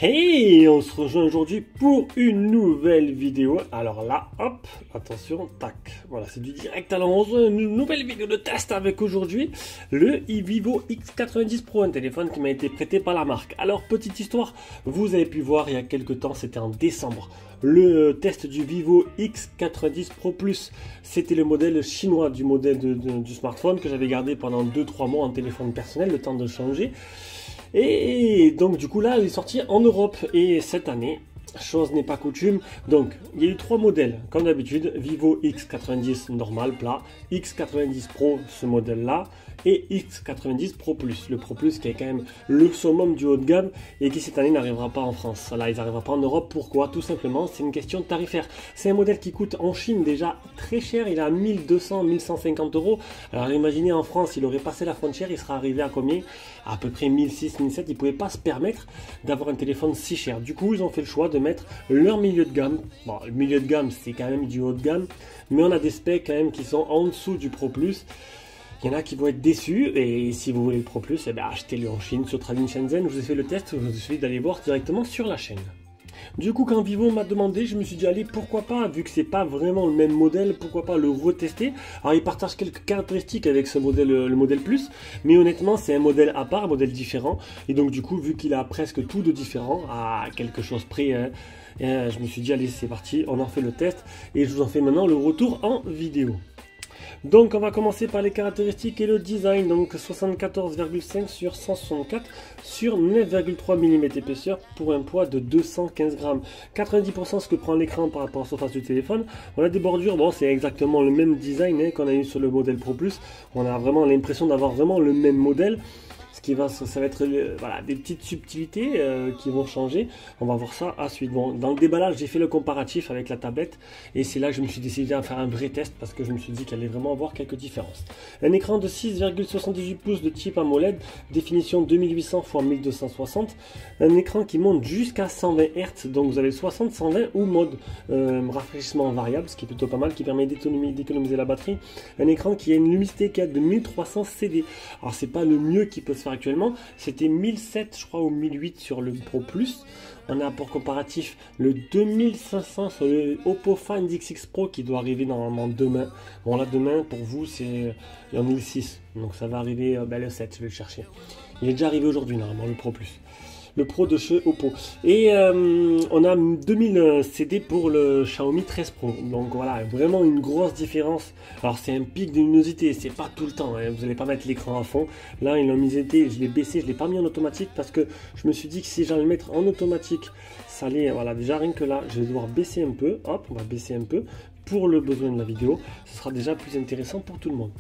Hey, on se rejoint aujourd'hui pour une nouvelle vidéo. Alors là, hop, attention, tac. Voilà, c'est du direct à l'avance. Une nouvelle vidéo de test avec aujourd'hui le Vivo X90 Pro, un téléphone qui m'a été prêté par la marque. Alors, petite histoire, vous avez pu voir il y a quelques temps, c'était en décembre, le test du Vivo X90 Pro Plus. C'était le modèle chinois du modèle du smartphone que j'avais gardé pendant 2-3 mois en téléphone personnel, le temps de changer. Et donc du coup là il est sorti en Europe et cette année, chose n'est pas coutume, donc il y a eu 3 modèles comme d'habitude, Vivo X90 normal plat, X90 Pro ce modèle là et X90 Pro Plus, le Pro Plus qui est quand même le summum du haut de gamme et qui cette année n'arrivera pas en France. Là il n'arrivera pas en Europe, pourquoi? Tout simplement c'est une question de tarifaire. C'est un modèle qui coûte en Chine déjà très cher, il est à 1200-1150 euros. Alors imaginez en France, il aurait passé la frontière, il sera arrivé à combien? À peu près 1600-1700, ils ne pouvaient pas se permettre d'avoir un téléphone si cher. Du coup ils ont fait le choix de mettre leur milieu de gamme. Bon, le milieu de gamme c'est quand même du haut de gamme, mais on a des specs quand même qui sont en dessous du Pro Plus. Il y en a qui vont être déçus, et si vous voulez le Pro Plus, eh bien, achetez-le en Chine, sur Trading Shenzhen. Je vous ai fait le test, je vous ai d'aller voir directement sur la chaîne. Du coup, quand Vivo m'a demandé, je me suis dit, allez, pourquoi pas, vu que c'est pas vraiment le même modèle, pourquoi pas le retester. Alors, il partage quelques caractéristiques avec ce modèle, le modèle Plus, mais honnêtement, c'est un modèle à part, un modèle différent. Et donc, du coup, vu qu'il a presque tout de différent, à quelque chose près, je me suis dit, allez, c'est parti, on en fait le test, et je vous en fais maintenant le retour en vidéo. Donc on va commencer par les caractéristiques et le design. Donc 74,5 sur 164 sur 9,3 mm épaisseur pour un poids de 215 grammes. 90% ce que prend l'écran par rapport à la surface du téléphone. On a des bordures, bon c'est exactement le même design qu'on a eu sur le modèle Pro Plus. On a vraiment l'impression d'avoir vraiment le même modèle. Ça va être voilà, des petites subtilités qui vont changer. On va voir ça à suite. Bon, dans le déballage, j'ai fait le comparatif avec la tablette et c'est là que je me suis décidé à faire un vrai test parce que je me suis dit qu'il allait vraiment avoir quelques différences. Un écran de 6,78 pouces de type AMOLED, définition 2800 x 1260. Un écran qui monte jusqu'à 120 Hz, donc vous avez 60, 120 ou mode rafraîchissement variable, ce qui est plutôt pas mal, qui permet d'économiser la batterie. Un écran qui a une luminosité qui est de 1300 CD. Alors c'est pas le mieux qui peut se faire actuellement, c'était 1007 je crois ou 1008 sur le Pro Plus. On a pour comparatif le 2500 sur le Oppo Find X6 Pro qui doit arriver normalement demain. Bon là demain pour vous c'est en 1006, donc ça va arriver le 7, je vais le chercher. Il est déjà arrivé aujourd'hui normalement le Pro Plus. Le Pro de chez Oppo. Et on a 2000 CD pour le Xiaomi 13 Pro. Donc voilà, vraiment une grosse différence. Alors c'est un pic de luminosité, c'est pas tout le temps, hein. Vous n'allez pas mettre l'écran à fond. Là, une luminosité, je l'ai baissé, je l'ai pas mis en automatique parce que je me suis dit que si j'allais le mettre en automatique, ça allait, voilà, déjà rien que là, je vais devoir baisser un peu. Hop, on va baisser un peu pour le besoin de la vidéo. Ce sera déjà plus intéressant pour tout le monde.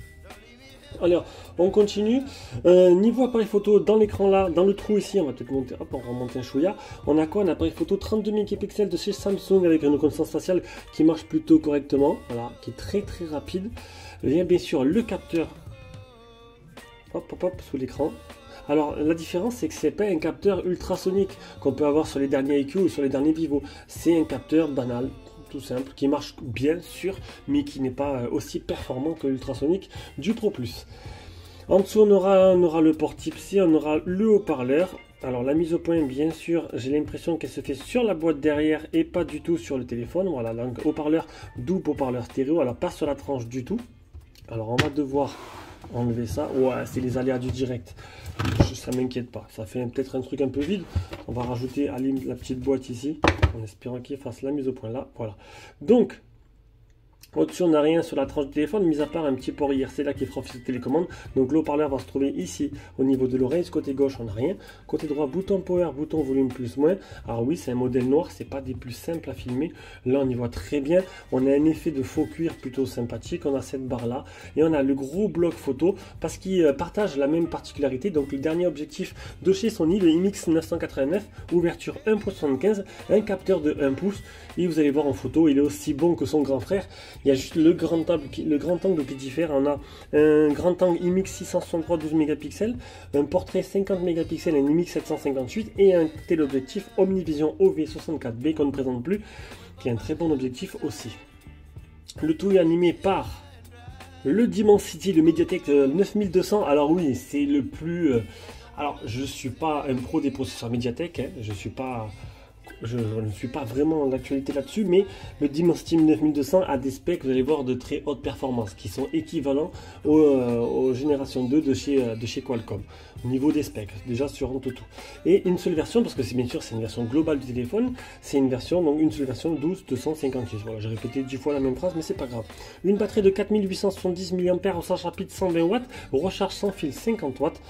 Alors, on continue. Niveau appareil photo, dans l'écran là, dans le trou ici, on va peut-être monter, hop, on va remonter un chouïa. On a quoi? Un appareil photo 32 mégapixels de chez Samsung avec une reconnaissance faciale qui marche plutôt correctement, voilà, qui est très très rapide. Il y a bien sûr le capteur, hop, hop, hop, sous l'écran. Alors la différence c'est que c'est pas un capteur ultrasonique qu'on peut avoir sur les derniers IQ ou sur les derniers Vivo. C'est un capteur banal, tout simple, qui marche bien sûr, mais qui n'est pas aussi performant que l'ultrasonique du Pro Plus. En dessous on aura le port Type-C, on aura le haut-parleur. Alors la mise au point, bien sûr, j'ai l'impression qu'elle se fait sur la boîte derrière et pas du tout sur le téléphone. Voilà, donc haut-parleur, double haut-parleur stéréo, alors pas sur la tranche du tout. Alors on va devoir enlever ça. Ouais, c'est les aléas du direct. Ça m'inquiète pas. Ça fait peut-être un truc un peu vide. On va rajouter la petite boîte ici, en espérant qu'il fasse la mise au point là. Voilà. Donc, au-dessus, on n'a rien sur la tranche du téléphone, mis à part un petit port IRC là qui fera office de télécommande. Donc le haut-parleur va se trouver ici, au niveau de l'oreille. Ce côté gauche, on n'a rien. Côté droit, bouton power, bouton volume plus moins. Alors oui, c'est un modèle noir, c'est pas des plus simples à filmer. Là, on y voit très bien. On a un effet de faux cuir plutôt sympathique. On a cette barre là. Et on a le gros bloc photo parce qu'il partage la même particularité. Donc le dernier objectif de chez Sony, le IMX 989, ouverture 1.75, un capteur de 1 pouce. Et vous allez voir en photo, il est aussi bon que son grand frère. Il y a juste le grand angle qui diffère. On a un grand angle IMX 663 12 mégapixels, un portrait 50 mégapixels, un IMX 758 et un téléobjectif Omnivision OV64B qu'on ne présente plus, qui est un très bon objectif aussi. Le tout est animé par le Dimensity, le Mediatek 9200. Alors oui, c'est le plus Alors, je ne suis pas un pro des processeurs Mediatek, hein, je ne suis pas vraiment en actualité là-dessus, mais le Dimensity 9200 a des specs, vous allez voir, de très haute performance, qui sont équivalents aux générations 2 de chez Qualcomm, au niveau des specs, déjà sur AnTuTu. Et une seule version, parce que c'est bien sûr c'est une version globale du téléphone, c'est une version, donc une seule version 12256. Voilà, j'ai répété 10 fois la même phrase, mais c'est pas grave. Une batterie de 4870 mAh, recharge rapide 120 watts, recharge sans fil 50 watts.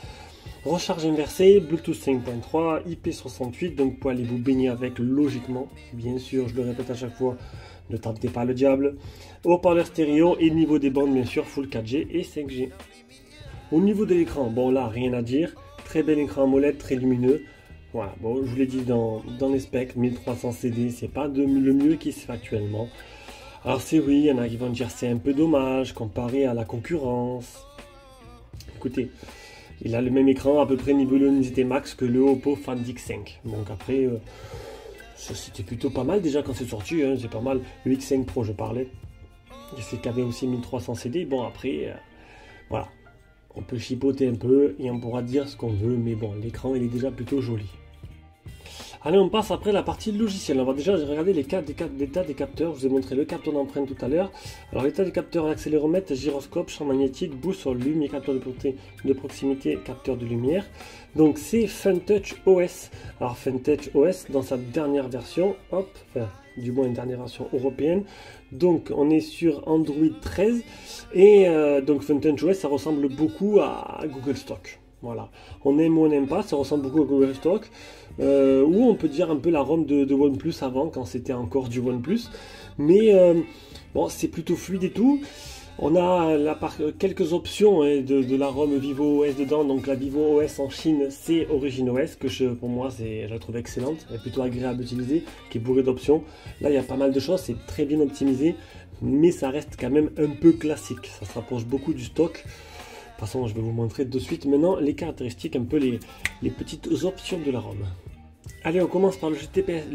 Recharge inversée, Bluetooth 5.3, IP68, donc pour aller vous baigner avec logiquement, bien sûr, je le répète à chaque fois, ne tentez pas le diable. Haut-parleur stéréo et niveau des bandes, bien sûr, Full 4G et 5G. Au niveau de l'écran, bon là, rien à dire, très bel écran AMOLED, très lumineux. Voilà, bon, je vous l'ai dit dans les specs, 1300 CD, c'est pas le mieux qui se fait actuellement. Alors c'est oui, il y en a qui vont dire c'est un peu dommage comparé à la concurrence. Écoutez, il a le même écran, à peu près niveau luminosité max que le Oppo Find X5. Donc après, c'était plutôt pas mal déjà quand c'est sorti, hein, c'est pas mal. Le X5 Pro, je parlais. C'est qu'il y avait aussi 1300 CD. Bon après, voilà. On peut chipoter un peu et on pourra dire ce qu'on veut, mais bon, l'écran il est déjà plutôt joli. Allez, on passe après la partie logicielle. On va déjà regarder l'état des capteurs. Je vous ai montré le capteur d'empreinte tout à l'heure. Alors, l'état des capteurs, accéléromètre, gyroscope, champ magnétique, boussole, lumière, capteur de proximité, capteur de lumière. Donc, c'est FunTouch OS. Alors, FunTouch OS, dans sa dernière version, hop, enfin, du moins une dernière version européenne. Donc, on est sur Android 13. Et donc, FunTouch OS, ça ressemble beaucoup à Google Stock. Voilà, on aime ou on n'aime pas, ça ressemble beaucoup à Google Stock, ou on peut dire un peu la ROM de OnePlus avant, quand c'était encore du OnePlus, mais bon, c'est plutôt fluide et tout. On a quelques options hein, de la ROM Vivo OS dedans, donc la Vivo OS en Chine, c'est Origin OS, que pour moi, je la trouve excellente, elle est plutôt agréable à utiliser, qui est bourrée d'options. Là, il y a pas mal de choses, c'est très bien optimisé, mais ça reste quand même un peu classique, ça se rapproche beaucoup du stock. De toute façon, je vais vous montrer de suite maintenant les caractéristiques, un peu les petites options de la ROM. Allez, on commence par le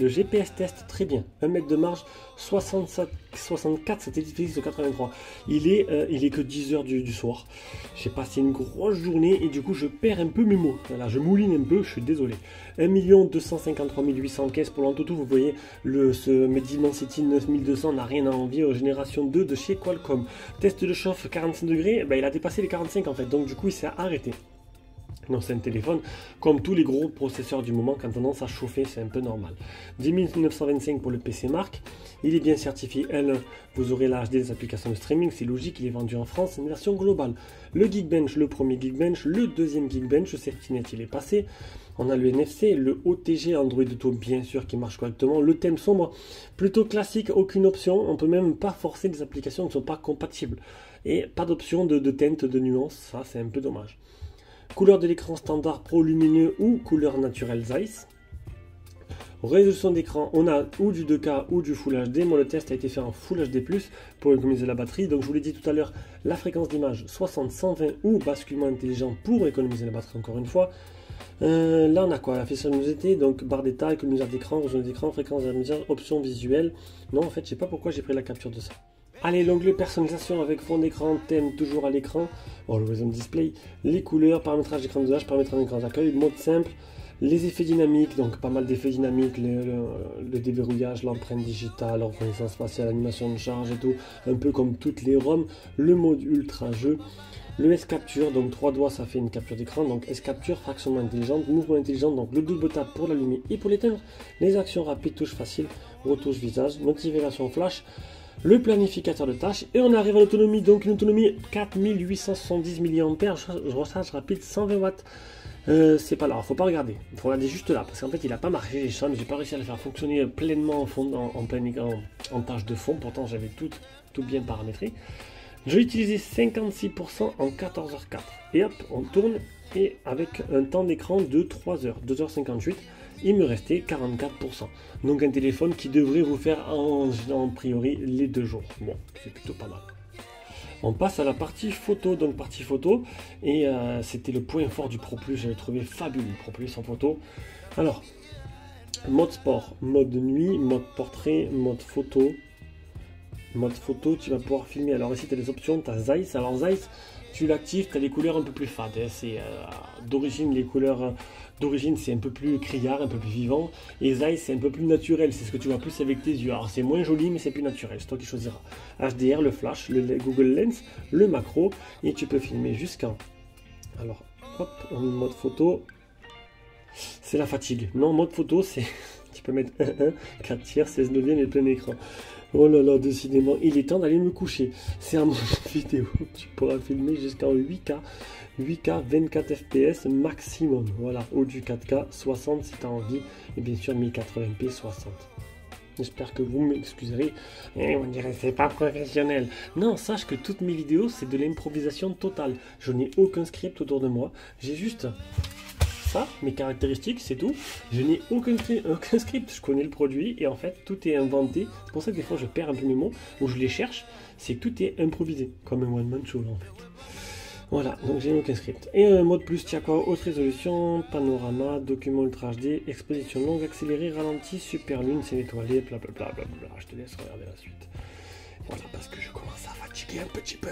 GPS test, très bien. 1 mètre de marge, 64 satellites physiques sur 83. Il est que 10 h du soir. J'ai passé une grosse journée et du coup je perds un peu mes mots. Voilà, je mouline un peu, je suis désolé. 1 253 815 pour l'AnTuTu, vous voyez, ce Dimensity 9200 n'a rien à envier aux générations 2 de chez Qualcomm. Test de chauffe 45 degrés, ben, il a dépassé les 45 en fait, donc du coup il s'est arrêté. Non, c'est un téléphone, comme tous les gros processeurs du moment, qui ont tendance à chauffer, c'est un peu normal. 10925 pour le PC Mark, il est bien certifié L1, vous aurez la HD des applications de streaming, c'est logique, il est vendu en France, c'est une version globale. Le Geekbench, le premier Geekbench, le deuxième Geekbench, le Safety Net, il est passé. On a le NFC, le OTG Android Auto, bien sûr, qui marche correctement. Le thème sombre, plutôt classique, aucune option, on peut même pas forcer des applications qui ne sont pas compatibles. Et pas d'option de teinte, de nuance, ça c'est un peu dommage. Couleur de l'écran standard pro lumineux ou couleur naturelle Zeiss. Résolution d'écran, on a ou du 2K ou du Full HD. Moi, le test a été fait en Full HD+, pour économiser la batterie. Donc, je vous l'ai dit tout à l'heure, la fréquence d'image 60, 120 ou basculement intelligent pour économiser la batterie, encore une fois. Là, on a quoi? Affichage de luminosité, donc barre d'état, économiseur d'écran, résolution d'écran, fréquence d'émission, options visuelles. Non, en fait, je sais pas pourquoi j'ai pris la capture de ça. Allez, l'onglet personnalisation avec fond d'écran, thème toujours à l'écran, Always on Display, les couleurs, paramétrage d'écran d'usage, paramétrage d'écran d'accueil, mode simple, les effets dynamiques, donc pas mal d'effets dynamiques, le déverrouillage, l'empreinte digitale, la reconnaissance faciale, l'animation de charge et tout, un peu comme toutes les ROM, le mode ultra jeu, le S-Capture, donc 3 doigts ça fait une capture d'écran, donc S-Capture, fractionnement intelligent, mouvement intelligent, donc le double tap pour l'allumer et pour l'éteindre, les actions rapides, touche facile, retouche visage, notification flash, le planificateur de tâches et on arrive à l'autonomie, donc une autonomie 4870 mAh, recharge rapide 120 watts. C'est pas là, faut pas regarder, il faut regarder juste là parce qu'en fait il a pas marqué les chambres, j'ai pas réussi à le faire fonctionner pleinement en tâche de fond, pourtant j'avais tout bien paramétré. J'ai utilisé 56% en 14h04 et hop on tourne et avec un temps d'écran de 3 h, 2h58. Il me restait 44%. Donc un téléphone qui devrait vous faire en priori les 2 jours. Bon, c'est plutôt pas mal. On passe à la partie photo. Donc partie photo. Et c'était le point fort du Pro Plus. J'avais trouvé fabuleux le Pro Plus en photo. Alors, mode sport, mode nuit, mode portrait, mode photo. Mode photo, tu vas pouvoir filmer. Alors ici, tu as les options. Tu as Zeiss. Alors Zeiss, tu l'actives, tu as les couleurs un peu plus fades. Hein. C'est d'origine, les couleurs d'origine, c'est un peu plus criard, un peu plus vivant. Et Zeiss, c'est un peu plus naturel. C'est ce que tu vois plus avec tes yeux. Alors, c'est moins joli, mais c'est plus naturel. C'est toi qui choisiras. HDR, le flash, le Google Lens, le macro. Et tu peux filmer jusqu'en... Alors, hop, en mode photo. C'est la fatigue. Non, mode photo, c'est... Tu peux mettre 1, 4 tiers, 16 neuvième et plein écran. Oh là là, décidément, il est temps d'aller me coucher. C'est un mode vidéo. Tu pourras filmer jusqu'en 8K. 8K, 24 FPS maximum. Voilà, ou du 4K, 60 si tu as envie. Et bien sûr, 1080p, 60. J'espère que vous m'excuserez. On dirait que c'est pas professionnel. Non, sache que toutes mes vidéos, c'est de l'improvisation totale. Je n'ai aucun script autour de moi. J'ai juste... ça, mes caractéristiques, c'est tout. Je n'ai aucun script, je connais le produit et en fait tout est inventé. C'est pour ça que des fois je perds un peu mes mots, ou je les cherche, c'est que tout est improvisé, comme un one-man show en fait. Voilà, donc j'ai aucun script. Et un mode plus, tiens quoi, haute résolution, panorama, document ultra HD, exposition longue, accélérée, ralenti, super lune, c'est étoilé, blablabla, blablabla. Je te laisse regarder la suite. Voilà, parce que je commence à fatiguer un petit peu.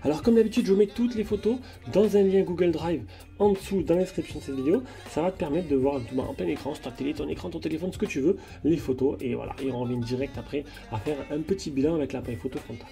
Alors comme d'habitude, je mets toutes les photos dans un lien Google Drive en dessous dans la description de cette vidéo. Ça va te permettre de voir en plein écran, sur ta télé, ton écran, ton téléphone, ce que tu veux, les photos. Et voilà, et on revient direct après à faire un petit bilan avec l'appareil photo frontal.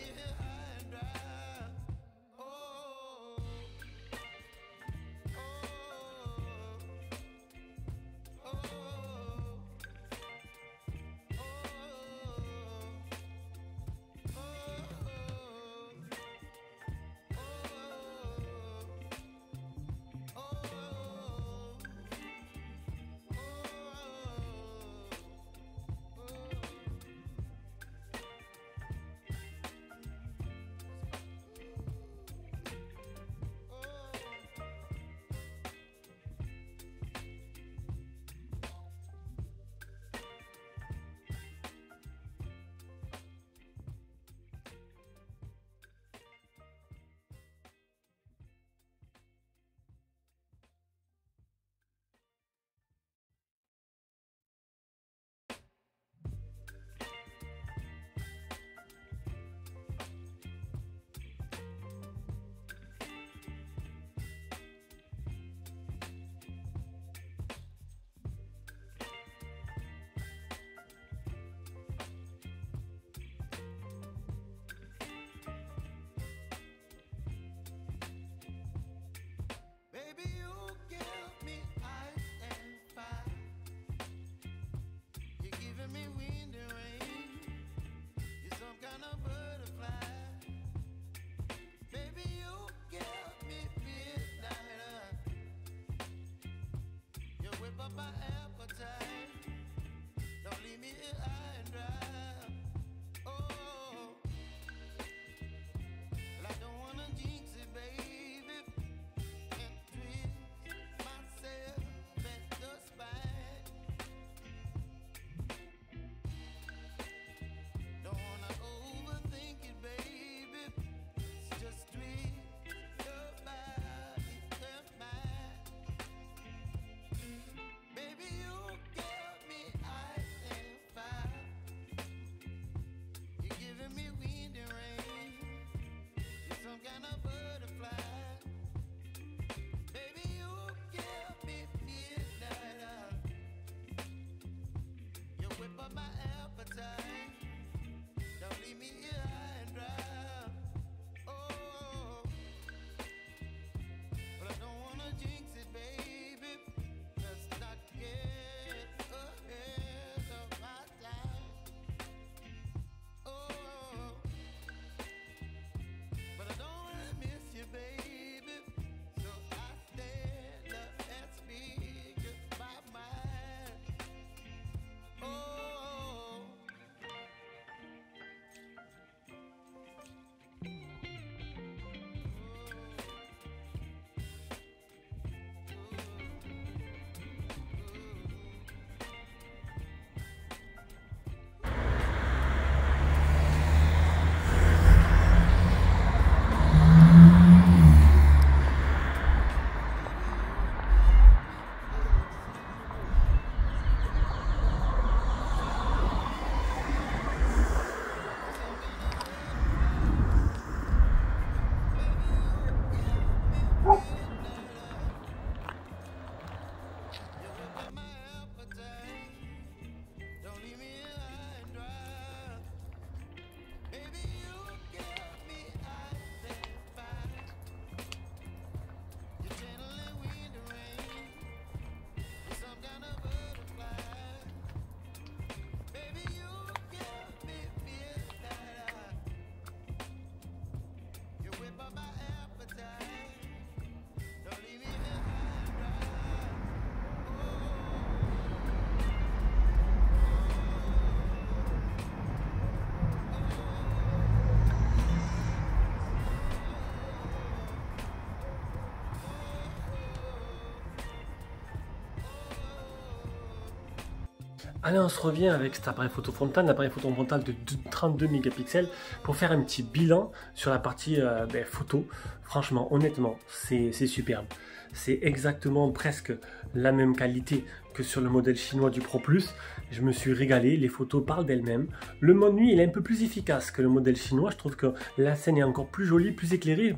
Allez, on se revient avec cet appareil photo frontal, l'appareil photo frontal de 32 mégapixels pour faire un petit bilan sur la partie photo. Franchement, honnêtement, c'est superbe. C'est exactement presque la même qualité que sur le modèle chinois du Pro Plus. Je me suis régalé, les photos parlent d'elles-mêmes. Le mode nuit, il est un peu plus efficace que le modèle chinois. Je trouve que la scène est encore plus jolie, plus éclairée.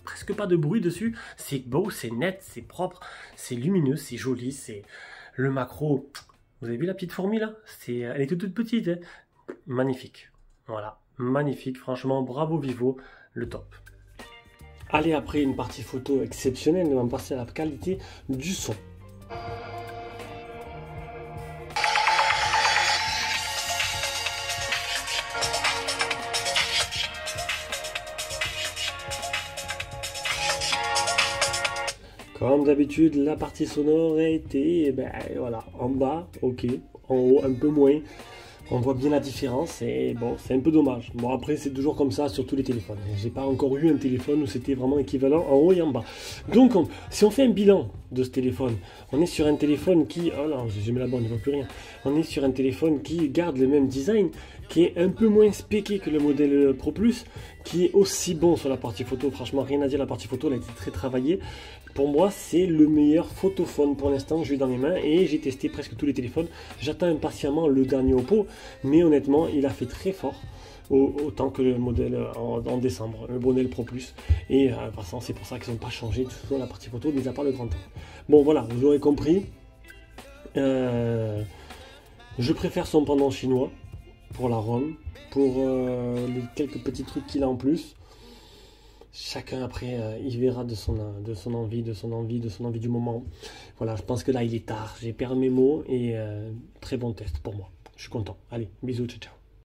Presque pas de bruit dessus. C'est beau, c'est net, c'est propre, c'est lumineux, c'est joli. C'est le macro. Vous avez vu la petite fourmi là? Elle est toute petite. Hein, magnifique. Voilà, magnifique. Franchement, bravo Vivo, le top. Allez, après une partie photo exceptionnelle, nous allons passer à la qualité du son. Comme d'habitude, la partie sonore a été voilà, en bas, ok, en haut un peu moins. On voit bien la différence et bon, c'est un peu dommage. Bon, après, c'est toujours comme ça sur tous les téléphones. J'ai pas encore eu un téléphone où c'était vraiment équivalent en haut et en bas. Donc, si on fait un bilan de ce téléphone, on est sur un téléphone qui... Oh là, j'ai mis la bande, je vois plus rien. On est sur un téléphone qui garde le même design, qui est un peu moins spéqué que le modèle Pro Plus, qui est aussi bon sur la partie photo. Franchement, rien à dire, la partie photo, elle a été très travaillée. Pour moi, c'est le meilleur photophone pour l'instant que j'ai dans mes mains et j'ai testé presque tous les téléphones. J'attends impatiemment le dernier Oppo, mais honnêtement, il a fait très fort, autant que le modèle en décembre, le modèle Pro Plus. Et c'est pour ça qu'ils n'ont pas changé toujours la partie photo, mis à part le grand angle. Bon, voilà, vous aurez compris. Je préfère son pendant chinois pour la ROM, pour les quelques petits trucs qu'il a en plus. Chacun après, il verra de son envie du moment. Voilà, je pense que là il est tard, j'ai perdu mes mots et très bon test pour moi. Je suis content. Allez, bisous, ciao ciao.